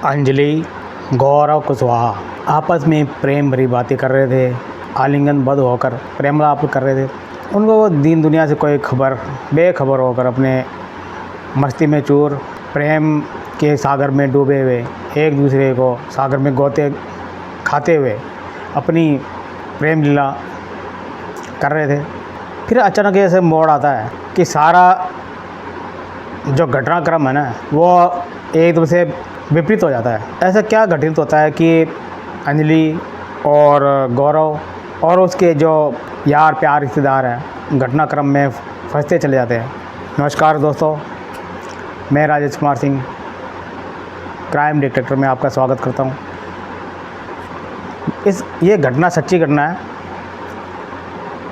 अंजलि, गौरव कुशवाहा आपस में प्रेम भरी बातें कर रहे थे। आलिंगनबद्ध होकर प्रेमालाप कर रहे थे। उनको वो दीन दुनिया से कोई खबर बेखबर होकर अपने मस्ती में चूर, प्रेम के सागर में डूबे हुए, एक दूसरे को सागर में गोते खाते हुए अपनी प्रेम लीला कर रहे थे। फिर अचानक ऐसे मोड़ आता है कि सारा जो घटनाक्रम है ना वो एकदम से विपरीत हो जाता है। ऐसा क्या घटित होता है कि अंजलि और गौरव और उसके जो यार प्यार रिश्तेदार हैं घटनाक्रम में फंसते चले जाते हैं। नमस्कार दोस्तों, मैं राजेश कुमार सिंह क्राइम डिटेक्टर में आपका स्वागत करता हूं। ये घटना सच्ची घटना है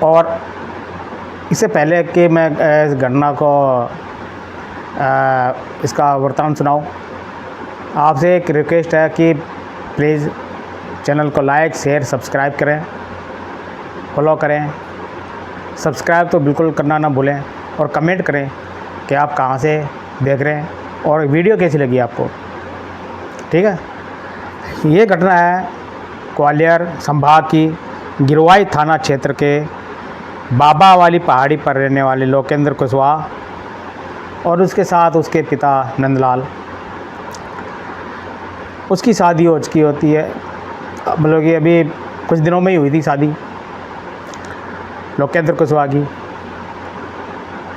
और इससे पहले कि मैं इस घटना को इसका वृत्तांत सुनाऊं, आपसे एक रिक्वेस्ट है कि प्लीज़ चैनल को लाइक, शेयर, सब्सक्राइब करें, फॉलो करें। सब्सक्राइब तो बिल्कुल करना ना भूलें और कमेंट करें कि आप कहाँ से देख रहे हैं और वीडियो कैसी लगी आपको। ठीक है। ये घटना है ग्वालियर संभाग की गिरवाई थाना क्षेत्र के बाबा वाली पहाड़ी पर रहने वाले लोकेंद्र कुशवाहा और उसके साथ उसके पिता नंदलाल। उसकी शादी हो चुकी होती है, मतलब कि अभी कुछ दिनों में ही हुई थी शादी लोकेंद्र कुशवाहा की।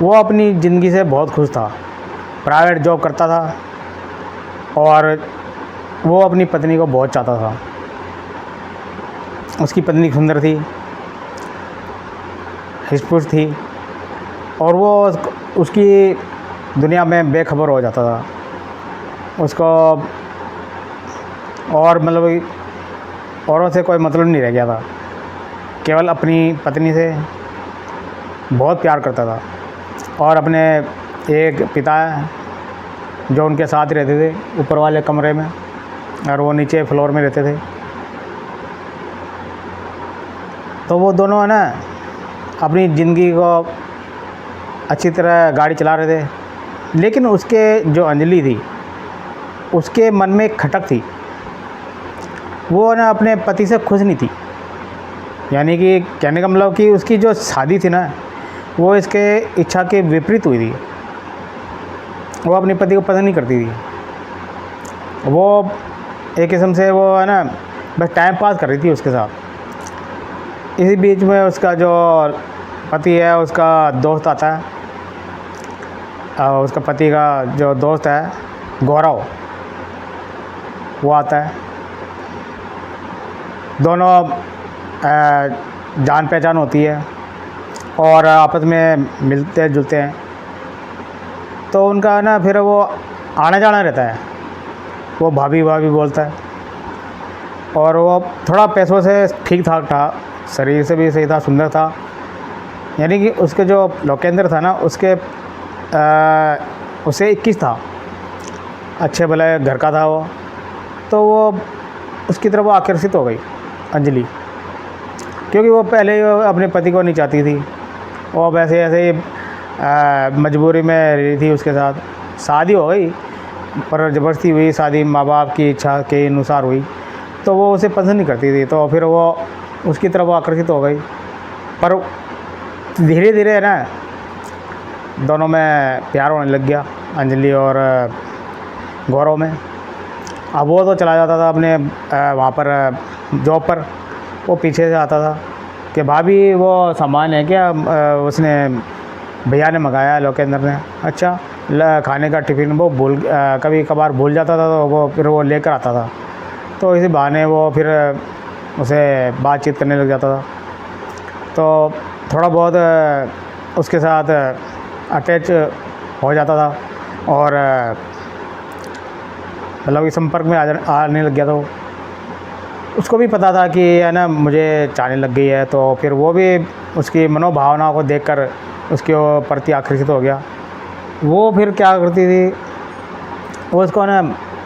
वो अपनी ज़िंदगी से बहुत खुश था, प्राइवेट जॉब करता था और वो अपनी पत्नी को बहुत चाहता था। उसकी पत्नी सुंदर थी, हिस्पुष थी और वो उसकी दुनिया में बेखबर हो जाता था। उसको और मतलब औरों से कोई मतलब नहीं रह गया था, केवल अपनी पत्नी से बहुत प्यार करता था। और अपने एक पिता है जो उनके साथ रहते थे ऊपर वाले कमरे में और वो नीचे फ्लोर में रहते थे। तो वो दोनों है ना अपनी ज़िंदगी को अच्छी तरह गाड़ी चला रहे थे, लेकिन उसके जो अंजलि थी उसके मन में एक खटक थी। वो ना अपने पति से खुश नहीं थी, यानी कि कहने का मतलब कि उसकी जो शादी थी ना वो इसके इच्छा के विपरीत हुई थी। वो अपने पति को पसंद नहीं करती थी। वो एक किस्म से वो है ना बस टाइम पास कर रही थी उसके साथ। इसी बीच में उसका जो पति है उसका दोस्त आता है, उसका पति का जो दोस्त है गौरव वो आता है। दोनों जान पहचान होती है और आपस में मिलते जुलते हैं। तो उनका ना फिर वो आना जाना रहता है। वो भाभी भाभी बोलता है और वो थोड़ा पैसों से ठीक ठाक था, शरीर से भी सही था, सुंदर था। यानी कि उसके जो लोकेंद्र था ना उसके उसे 21 था, अच्छे भले घर का था वो। तो वो उसकी तरफ वो आकर्षित हो गई अंजलि, क्योंकि वो पहले ही अपने पति को नहीं चाहती थी। वो वैसे ऐसे ही मजबूरी में रही थी उसके साथ। शादी हो गई पर ज़बरदस्ती हुई शादी, माँ बाप की इच्छा के अनुसार हुई। तो वो उसे पसंद नहीं करती थी, तो फिर वो उसकी तरफ आकर्षित हो गई। पर धीरे धीरे ना दोनों में प्यार होने लग गया, अंजलि और गौरव में। अब वो तो चला जाता था अपने वहाँ पर जॉब पर, वो पीछे से आता था कि भाभी वो सामान है क्या, उसने भैया ने मंगाया लोकेंद्र ने। अच्छा, खाने का टिफ़िन वो कभी कभार भूल जाता था, तो वो फिर वो लेकर आता था। तो इसी बहाने वो फिर उसे बातचीत करने लग जाता था। तो थोड़ा बहुत उसके साथ अटैच हो जाता था और मतलब इस संपर्क में आने लग गया था वो। उसको भी पता था कि है ना मुझे चाहने लग गई है। तो फिर वो भी उसकी मनोभावनाओं को देखकर उसके प्रति आकर्षित हो गया। वो फिर क्या करती थी, वो उसको ना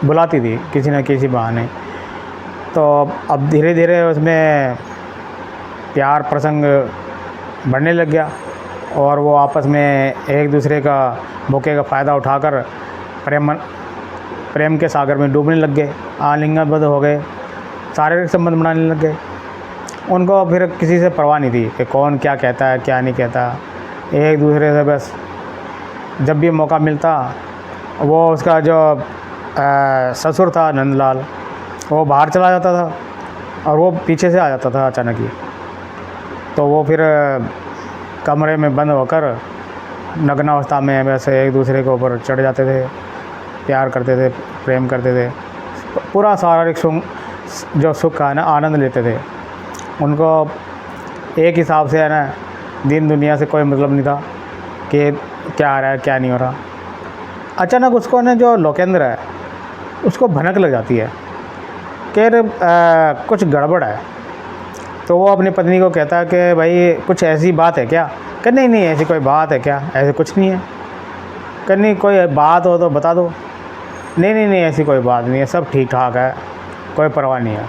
बुलाती थी किसी न किसी बहाने। तो अब धीरे धीरे उसमें प्यार प्रसंग बढ़ने लग गया और वो आपस में एक दूसरे का मौके का फ़ायदा उठाकर प्रेम के सागर में डूबने लग गए, आलिंगनबद्ध हो गए, शारीरिक संबंध बनाने लग गए। उनको फिर किसी से परवाह नहीं थी कि कौन क्या कहता है क्या नहीं कहता। एक दूसरे से बस जब भी मौका मिलता, वो उसका जो ससुर था नंदलाल, वो बाहर चला जाता था और वो पीछे से आ जाता था अचानक ही। तो वो फिर कमरे में बंद होकर नग्न अवस्था में वैसे एक दूसरे के ऊपर चढ़ जाते थे, प्यार करते थे, प्रेम करते थे, पूरा शारीरिक जो सुख है ना आनंद लेते थे। उनको एक हिसाब से है ना दिन दुनिया से कोई मतलब नहीं था कि क्या आ रहा है क्या नहीं हो रहा। अचानक उसको ना जो लोकेंद्र है उसको भनक लग जाती है कि कुछ गड़बड़ है। तो वो अपनी पत्नी को कहता है कि भाई कुछ ऐसी बात है क्या? कि नहीं नहीं ऐसी कोई बात है क्या, ऐसे कुछ नहीं है। कि नहीं कोई बात हो तो बता दो। नहीं नहीं नहीं ऐसी कोई बात नहीं है, सब ठीक ठाक है, कोई परवाह नहीं है।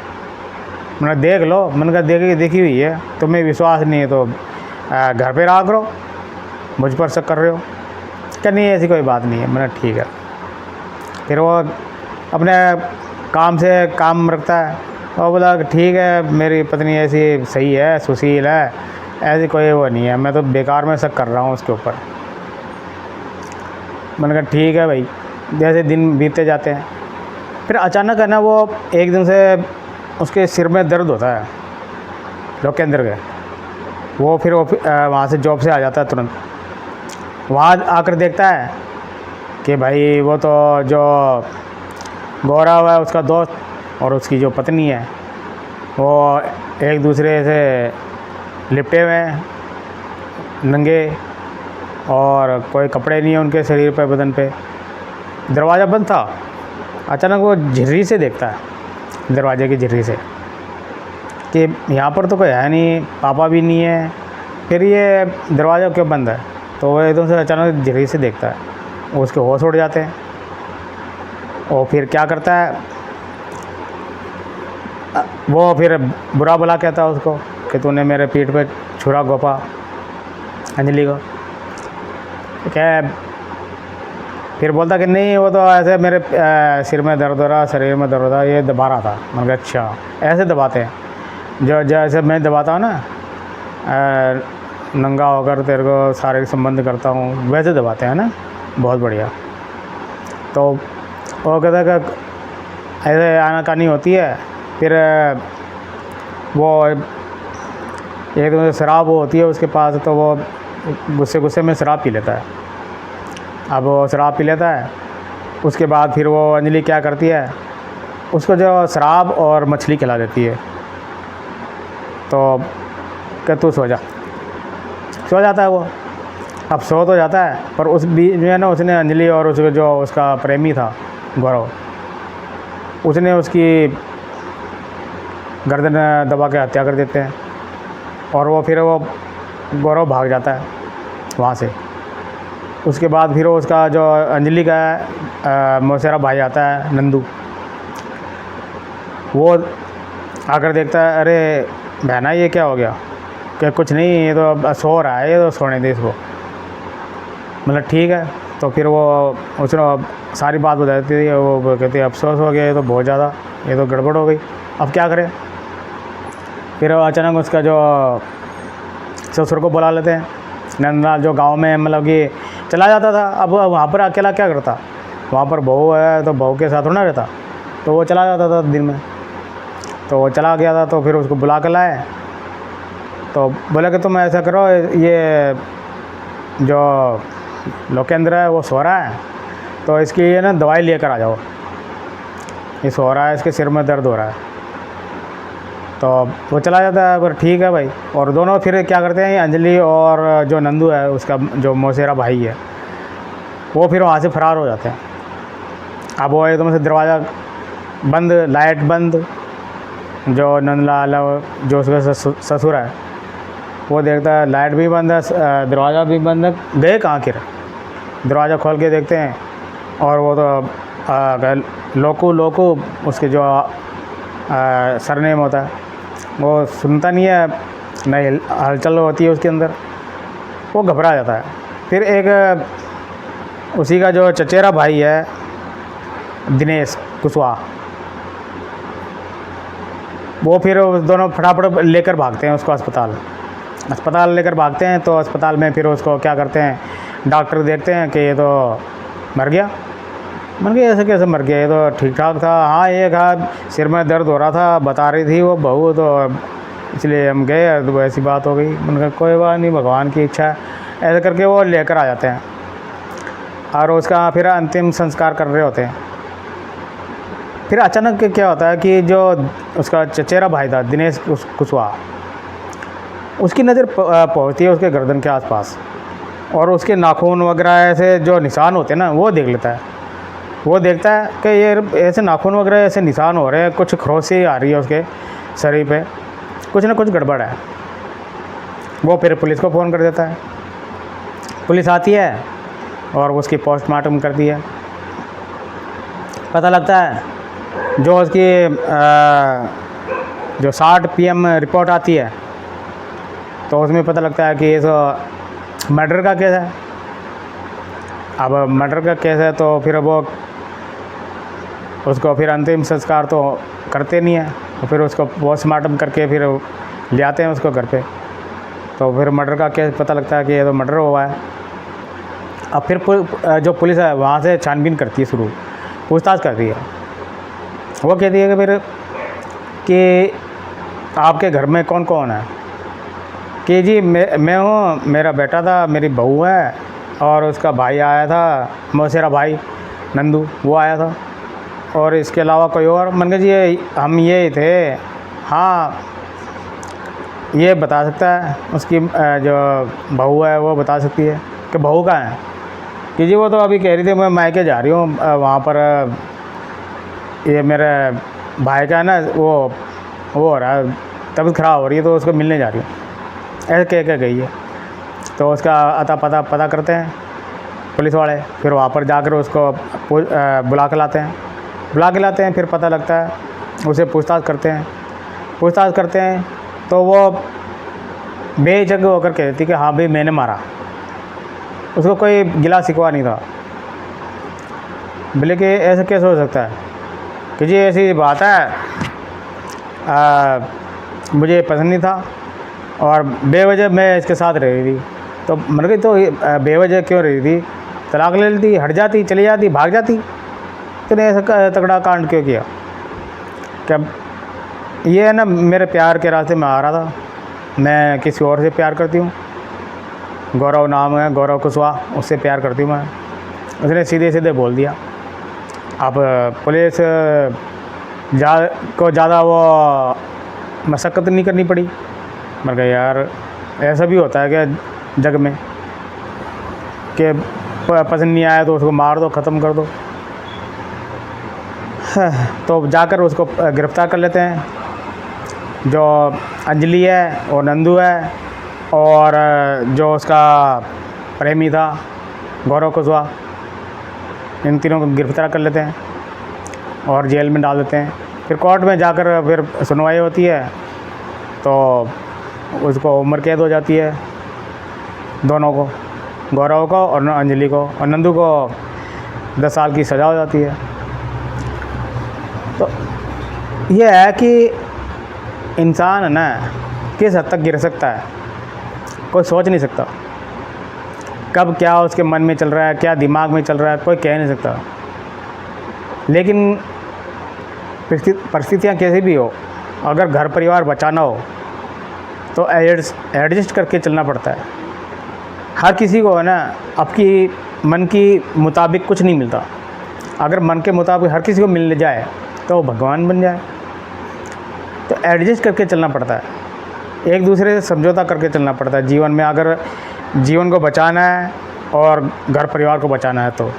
मैंने देख लो, मैंने कहा देखी हुई है, तुम्हें विश्वास नहीं है तो घर पे रहा करो, मुझ पर शक कर रहे हो। क्या नहीं ऐसी कोई बात नहीं है। मैंने ठीक है। फिर वो अपने काम से काम रखता है और बोला कि ठीक है मेरी पत्नी ऐसी सही है, सुशील है, ऐसी कोई वो नहीं है, मैं तो बेकार में शक कर रहा हूँ उसके ऊपर। मैंने कहा ठीक है भाई। जैसे दिन बीतते जाते हैं, फिर अचानक है ना वो एक दिन से उसके सिर में दर्द होता है लोकेंद्र के। वो फिर वहाँ से जॉब से आ जाता है तुरंत। वहाँ आकर देखता है कि भाई वो तो जो गौरव है उसका दोस्त और उसकी जो पत्नी है वो एक दूसरे से लिपटे हुए हैं, नंगे, और कोई कपड़े नहीं है उनके शरीर पे, बदन पे। दरवाज़ा बंद था। अचानक वो झिर्री से देखता है, दरवाजे की झिर्री से, कि यहाँ पर तो कोई है नहीं, पापा भी नहीं है, फिर ये दरवाज़ा क्यों बंद है? तो वो एकदम से अचानक झिर्री से देखता है, उसके होश उड़ जाते हैं। और फिर क्या करता है, वो फिर बुरा भला कहता है उसको कि तूने मेरे पीठ पे छुरा घोंपा अंजलि को। क्या फिर बोलता कि नहीं वो तो ऐसे मेरे सिर में दर्द हो रहा, शरीर में दर्द हो रहा, ये दबा रहा था। मैंने कहा अच्छा ऐसे दबाते हैं जो जैसे मैं दबाता हूँ ना, नंगा होकर तेरे को शारीरिक संबंध करता हूँ वैसे दबाते हैं ना, बहुत बढ़िया। तो वो कहता है कि ऐसे आनाकानी होती है। फिर वो एक दिन शराब होती है उसके पास, तो वो गुस्से में शराब पी लेता है। अब वो शराब पी लेता है, उसके बाद फिर वो अंजलि क्या करती है, उसको जो शराब और मछली खिला देती है। तो कि तू सो जाता है वो। अब सो तो जाता है, पर उस बीच में ना उसने अंजलि और उसके जो उसका प्रेमी था गौरव, उसने उसकी गर्दन दबा के हत्या कर देते हैं। और वो फिर वो गौरव भाग जाता है वहाँ से। उसके बाद फिर उसका जो अंजलि का मौसेरा भाई आता है नंदू, वो आकर देखता है, अरे बहना ये क्या हो गया? कि कुछ नहीं, ये तो सो रहा है, ये तो सोने दे इसको। मतलब ठीक है। तो फिर वो उसने सारी बात बता देती है। वो कहती है अफसोस हो गया, ये तो बहुत ज़्यादा, ये तो गड़बड़ हो गई, अब क्या करें? फिर अचानक उसका जो ससुर को बुला लेते हैं। नंदलाल जो गांव में मतलब कि चला जाता था, अब वहाँ पर अकेला क्या करता, वहाँ पर बहू है तो बहू के साथ थोड़ा रहता, तो वो चला जाता था दिन में। तो वो चला गया था, तो फिर उसको बुला कर लाए। तो बोले कि तुम ऐसा करो, ये जो लोकेंद्र है वो सो रहा है, तो इसकी ये ना दवाई लेकर आ जाओ, ये सो रहा है, इसके सिर में दर्द हो रहा है। तो वो चला जाता है, पर ठीक है भाई। और दोनों फिर क्या करते हैं, अंजलि और जो नंदू है उसका जो मौसेरा भाई है, वो फिर वहाँ से फरार हो जाते हैं। अब वो एकदम से दरवाज़ा बंद, लाइट बंद। जो नंदलाल जो उसका ससुर है वो देखता है लाइट भी बंद है, दरवाज़ा भी बंद है, गए कहाँ आखिर? दरवाज़ा खोल के देखते हैं और वो तो लोकू उसके जो सरनेम होता है वो सुनता नहीं है, नहीं हलचल होती है उसके अंदर, वो घबरा जाता है। फिर एक उसी का जो चचेरा भाई है दिनेश कुशवाहा, वो फिर दोनों फटाफट लेकर भागते हैं उसको अस्पताल लेकर भागते हैं। तो अस्पताल में फिर उसको क्या करते हैं, डॉक्टर देखते हैं कि ये तो मर गया। ऐसे कैसे मर गया, ये तो ठीक ठाक था। हाँ, एक हाथ सिर में दर्द हो रहा था, बता रही थी वो बहू, तो इसलिए हम गए, तो ऐसी बात हो गई। मैंने कहा कोई बात नहीं, भगवान की इच्छा है। ऐसे करके वो लेकर आ जाते हैं और उसका फिर अंतिम संस्कार कर रहे होते हैं। फिर अचानक क्या होता है कि जो उसका चचेरा भाई था दिनेश कुशवाहा, उसकी नज़र पहुँचती है उसके गर्दन के आसपास, और उसके नाखून वगैरह ऐसे जो निशान होते हैं ना, वो देख लेता है। वो देखता है कि ये ऐसे नाखून वगैरह ऐसे निशान हो रहे हैं, कुछ खरोंची आ रही है उसके शरीर पे, कुछ ना कुछ गड़बड़ है। वो फिर पुलिस को फ़ोन कर देता है। पुलिस आती है और उसकी पोस्टमार्टम करती है। पता लगता है जो उसकी जो 60 PM रिपोर्ट आती है, तो उसमें पता लगता है कि ये तो मर्डर का केस है। अब मर्डर का केस है तो फिर वो उसको फिर अंतिम संस्कार तो करते नहीं है, तो फिर उसको पोस्टमार्टम करके फिर ले आते हैं उसको घर पे। तो फिर मर्डर का केस पता लगता है कि ये तो मर्डर हुआ है। अब फिर जो पुलिस है वहाँ से छानबीन करती है, शुरू पूछताछ करती है। वो कहती है कि फिर कि आपके घर में कौन कौन है, कि जी मैं हूँ, मेरा बेटा था, मेरी बहू है, और उसका भाई आया था, मौसेरा भाई नंदू, वो आया था, और इसके अलावा कोई और। मन जी हम ये ही थे। हाँ, ये बता सकता है, उसकी जो बहू है वो बता सकती है कि बहू कहाँ है। कि जी वो तो अभी कह रही थी मैं मायके जा रही हूँ, वहाँ पर ये मेरे भाई का है ना, वो हो रहा है, तबीयत ख़राब हो रही है, तो उसको मिलने जा रही हूँ, ऐसे कह गई है। तो उसका अता पता करते हैं पुलिस वाले। फिर वहाँ पर जाकर उसको बुला के लाते हैं। फिर पता लगता है, उसे पूछताछ करते हैं तो वो बेझिझक होकर कहती कि हाँ भाई मैंने मारा। उसको कोई गिला शिकवा नहीं था। बोले कि ऐसे कैसे हो सकता है कि जी ऐसी बात है, मुझे पसंद नहीं था और बेवजह मैं इसके साथ रह रही थी। तो मर गई तो बेवजह क्यों रही थी, तलाक ले लेती, हट जाती, चली जाती, भाग जाती, तो ने ऐसा तगड़ा कांड क्यों किया। क्या ये है ना, मेरे प्यार के रास्ते में आ रहा था, मैं किसी और से प्यार करती हूँ, गौरव नाम है, गौरव कुशवाहा, उससे प्यार करती हूँ मैं। उसने सीधे बोल दिया। अब पुलिस को ज़्यादा वो मशक्क़त नहीं करनी पड़ी। मर गए यार, ऐसा भी होता है क्या जग में कि पसंद नहीं आया तो उसको मार दो, ख़त्म कर दो। तो जाकर उसको गिरफ़्तार कर लेते हैं। जो अंजलि है और नंदू है, और जो उसका प्रेमी था गौरव कुशवाहा, इन तीनों को गिरफ़्तार कर लेते हैं और जेल में डाल देते हैं। फिर कोर्ट में जाकर फिर सुनवाई होती है, तो उसको उम्र कैद हो जाती है, दोनों को, गौरव को और अंजलि को, और नंदू को 10 साल की सज़ा हो जाती है। तो ये है कि इंसान है ना, किस हद तक गिर सकता है, कोई सोच नहीं सकता। कब क्या उसके मन में चल रहा है, क्या दिमाग में चल रहा है, कोई कह नहीं सकता। लेकिन परिस्थितियाँ कैसी भी हो, अगर घर परिवार बचाना हो तो एडजस्ट करके चलना पड़ता है। हर किसी को है ना, आपकी मन की मुताबिक कुछ नहीं मिलता। अगर मन के मुताबिक हर किसी को मिल जाए तो वो भगवान बन जाए। तो एडजस्ट करके चलना पड़ता है, एक दूसरे से समझौता करके चलना पड़ता है जीवन में, अगर जीवन को बचाना है और घर परिवार को बचाना है। तो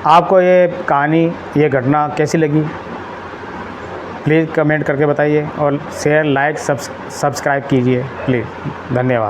आपको ये कहानी, ये घटना कैसी लगी, प्लीज़ कमेंट करके बताइए, और शेयर, लाइक, सब्सक्राइब कीजिए प्लीज़। धन्यवाद।